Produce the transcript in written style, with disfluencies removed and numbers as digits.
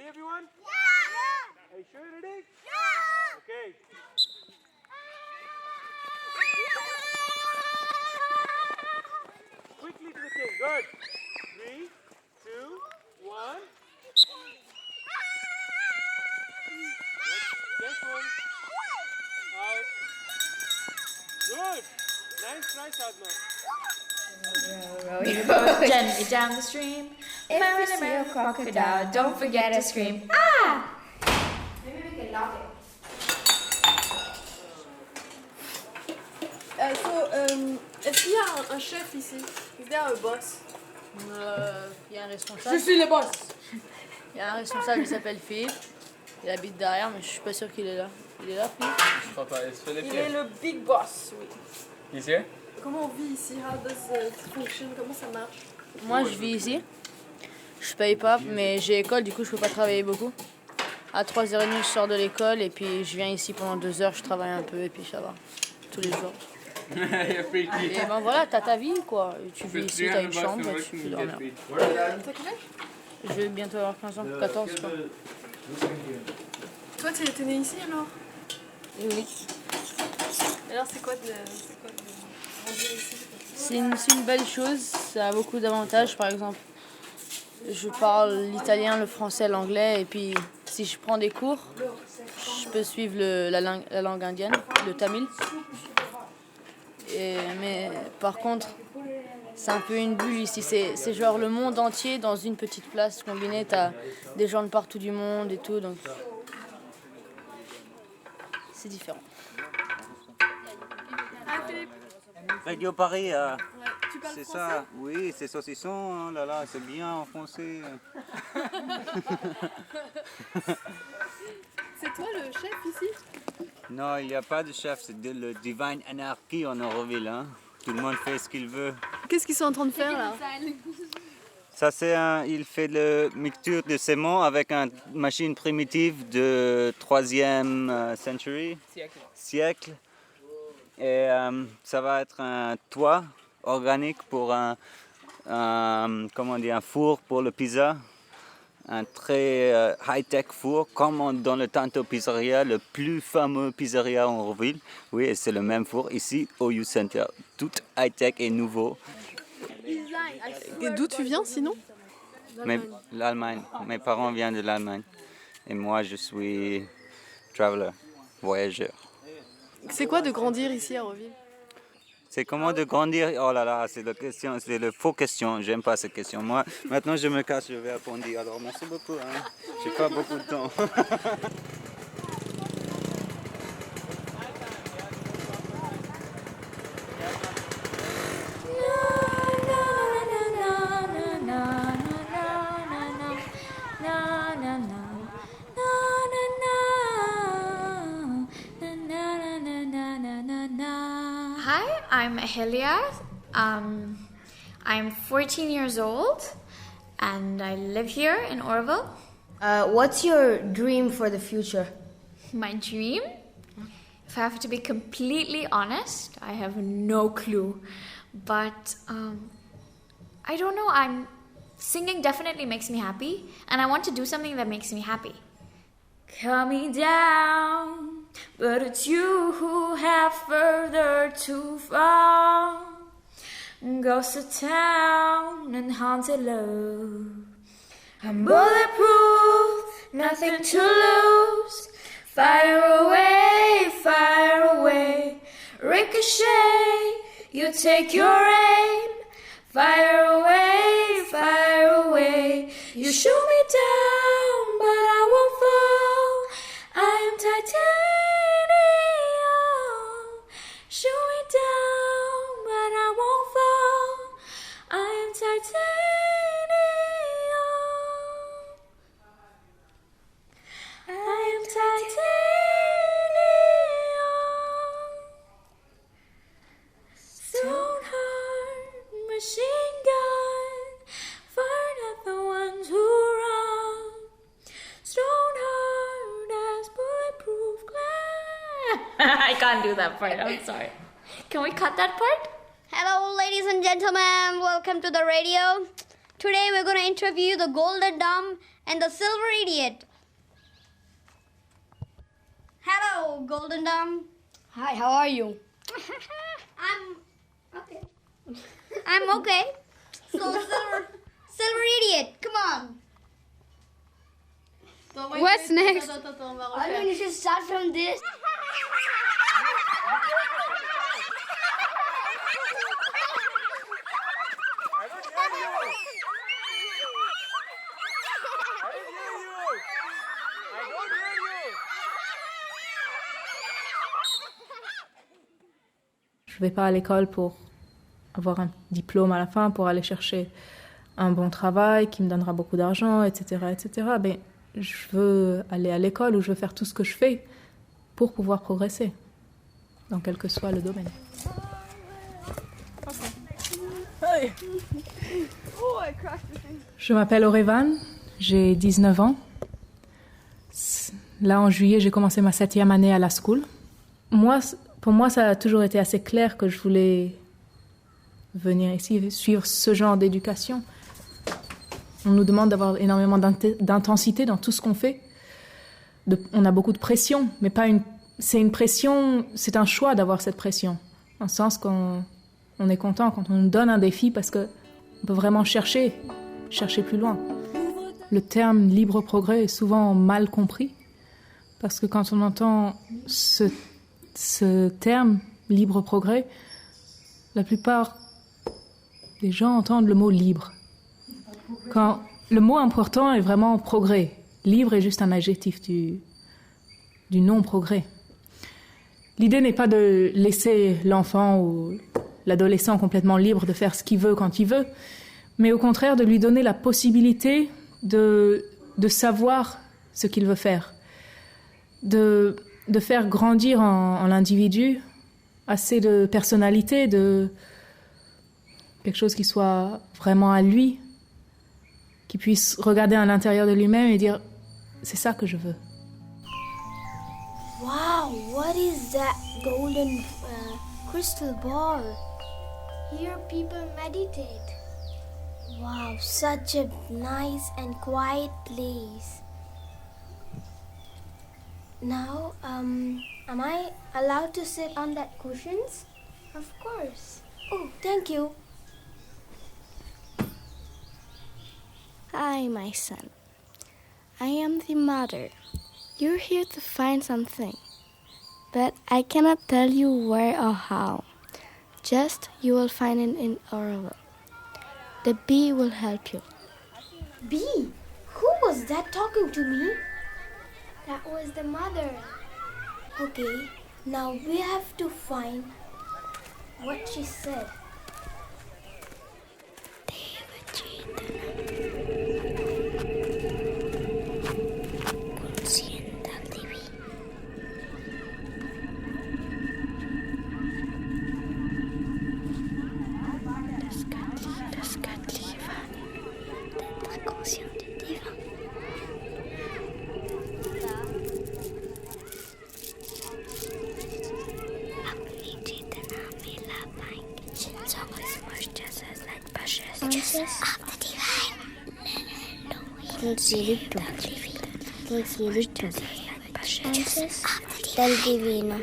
everyone? Yeah! Are you sure you're ready? Yeah! Okay. Quickly to the king. Good. 3, 2, 1. Careful. Out. Good. Nice try, Sadma. Row gently down the stream. If you see a crocodile, don't forget to scream. Ah! Maybe we can lock it. Est-ce qu'il y a un chef ici? Is there a boss? Il y a un responsable. Je suis le boss! Il y a un responsable qui s'appelle Philippe. Il habite derrière, mais je suis pas sûre qu'il est là. Il est là, Philippe? Je crois pas. Est-ce Philippe Il est le big boss, oui. Ici? Comment on vit ici? How does it function? Comment ça marche? Moi, je vis ici. Je paye pas, mais j'ai école, du coup, je peux pas travailler beaucoup. À 3h30, je sors de l'école et puis je viens ici pendant 2 heures, je travaille un peu et puis ça va. Tous les jours. Et ben voilà, t'as ta vie quoi. Tu vis ici, t'as une chambre, tu peux dormir. T'as quel âge? Je vais bientôt avoir 15 ans, 14 quoi. Toi, t'es né ici alors? Oui. Alors, c'est quoi de grandir ici? C'est une belle chose, ça a beaucoup d'avantages. Par exemple, je parle l'italien, le français, l'anglais et puis si je prends des cours, je peux suivre la langue indienne, le tamil. Mais par contre, c'est un peu une bulle ici. C'est genre le monde entier dans une petite place combinée. T'as des gens de partout du monde et tout, donc c'est différent. Ah, Philippe, Radio Paris, tu parles c'est français? ça. Oui, c'est saucisson. Oh là là, c'est bien en français. C'est toi le chef ici? Non, il n'y a pas de chef, c'est de le Divine Anarchy en Auroville. Hein. Tout le monde fait ce qu'il veut. Qu'est-ce qu'ils sont en train de faire là? Ça, il fait la mixture de ciment avec une machine primitive de 3e siècle. Et ça va être un toit organique pour un four pour le pizza. Un très high-tech four, comme dans le Tanto Pizzeria, le plus fameux pizzeria en Auroville. Oui, et c'est le même four ici au Youth Center. Tout high-tech et nouveau. Et d'où tu viens sinon? L'Allemagne. Mes parents viennent de l'Allemagne. Et moi, je suis traveler, voyageur. C'est quoi de grandir ici à Auroville? C'est comment de grandir? Oh là là, c'est la faux question. J'aime pas cette question. Moi, maintenant, je me casse, je vais répondre. Alors, merci beaucoup. Hein. J'ai pas beaucoup de temps. Hi, I'm Helia. I'm 14 years old and I live here in Orville. What's your dream for the future? My dream? If I have to be completely honest, I have no clue. But I don't know, singing definitely makes me happy and I want to do something that makes me happy. Cut me down, but it's you who have further to fall. Ghost of town and haunted love. I'm bulletproof, nothing to lose. Fire away, ricochet, you take your aim. Fire away, you shoot me down, but I won't fall. I am titanium. Shoot me down, but I won't fall. I am titanium. I am titanium. Stone heart, machine gun, fire not the ones who run. Stone heart as bulletproof glass. I can't do that part, I'm sorry. Can we cut that part? Hello, ladies and gentlemen. Welcome to the radio. Today we're going to interview the Golden Dumb and the Silver Idiot. Hello, Golden Dumb. Hi, how are you? I'm okay. I'm okay. So, Silver Idiot, come on. What's next? I mean, you should start from this. I don't hear you. I don't hear you. I don't hear you. Je vais pas à l'école pour avoir un diplôme à la fin, pour aller chercher un bon travail qui me donnera beaucoup d'argent, etc., etc. Mais je veux aller à l'école où je veux faire tout ce que je fais pour pouvoir progresser, dans quel que soit le domaine. Je m'appelle Orevan, j'ai 19 ans. Là, en juillet, j'ai commencé ma 7e année à la school. Pour moi, ça a toujours été assez clair que je voulais venir ici, suivre ce genre d'éducation. On nous demande d'avoir énormément d'intensité dans tout ce qu'on fait. On a beaucoup de pression, mais c'est une pression, c'est un choix d'avoir cette pression. Dans le sens qu'on est content quand on nous donne un défi parce qu'on peut vraiment chercher plus loin. Le terme libre progrès est souvent mal compris parce que quand on entend ce terme libre progrès, la plupart des gens entendent le mot libre. Quand le mot important est vraiment progrès. Libre est juste un adjectif du non-progrès. L'idée n'est pas de laisser l'enfant ou l'adolescent complètement libre de faire ce qu'il veut quand il veut, mais au contraire de lui donner la possibilité de savoir ce qu'il veut faire, de faire grandir en l'individu assez de personnalité, de quelque chose qui soit vraiment à lui, qui puisse regarder à l'intérieur de lui-même et dire « c'est ça que je veux ». Wow, what is that golden crystal ball? Here people meditate. Wow, such a nice and quiet place. Now, am I allowed to sit on that cushions? Of course. Oh, thank you. Hi, my son. I am the mother. You're here to find something, but I cannot tell you where or how. Just you will find it in Orwell. The bee will help you. Bee? Who was that talking to me? That was the mother. Okay, now we have to find what she said. Del divino.